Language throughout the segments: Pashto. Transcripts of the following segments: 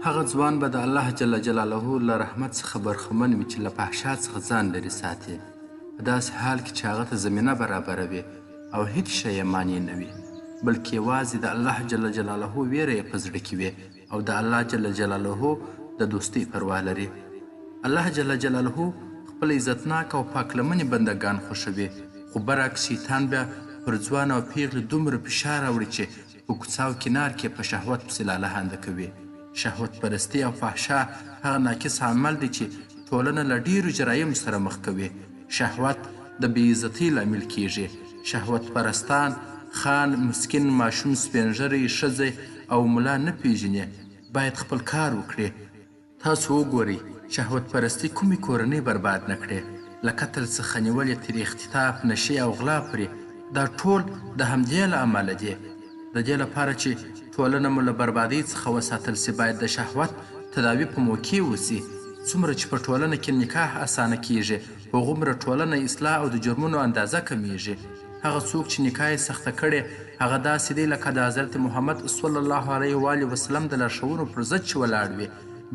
هغه ځوان به د الله جل جلاله له رحمت څخه برخمن وي چې له فحشا څخه ځان لرې ساتي، په داسې حال کې چې هغه ته زمینه برابروي او هیڅ شی یې مانع نه وي، بلکې یوازې د الله جل جلاله ویره یې په زړه کې وي او د الله جل جلاله د دوستۍ پروا لري. الله جل جلاله خپل عزتناک او پاکلمنې بندګان خوښوي، خو برعکس شیطان بیا پر ځوان او پیغلې دومره فشار راوړي چې په کوڅه او کنار کې په شهوت پسې لالهانده کوي. شهوت پرستی او فحشا هغه ناقص عمل دی چې ټولنه له ډیرو جرایمو سره مخ کوي. شهوت د بې عزتۍ لامل کیږي. شهوت پرستان خان، مسکین، ماشوم، سپینږیری، ښځې او ملا نه پیژني، باید خپل کار وکړي. تاسو وګورئ شهوت پرستی کومې کورنۍ برباد نه کړي، له قتل څخه نیولې تر اختطاف، نشې او غلا پورې، دا ټول د همدې له امله دي. د دې لپاره چې ټولنه مو له بربادۍ څخه وساتل سي، باید د شهوت تداوي په موقع وسي. څومره چې په ټولنه کې نکاح اسانه کیږي، هغومره ټولنه اصلاح او د جرمونو اندازه کمیږي. هغه څوک چې نکاح یې سخته کړې، هغه داسې دی لکه د حضرت محمد صلی الله علیه و آله وسلم د لارښوونو پر ضد چې ولاړ وي.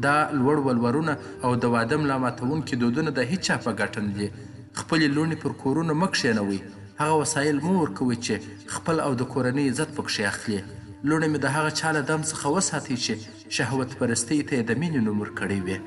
دا لوړ ولورونه او د واده ملا ماتونکي دودونه د هیچا په ګټه نه دي. خپلې لوڼې پر کورونو مه کښېنوئ، هغه وسایل مه ورکوئ چې خپل او د کورنۍ عزت پکښې اخلي. لوڼې مې د هغه چا له دم څخه وساتئ چې شهوت پرستۍ ته یې د مینې نوم ورکړی وي.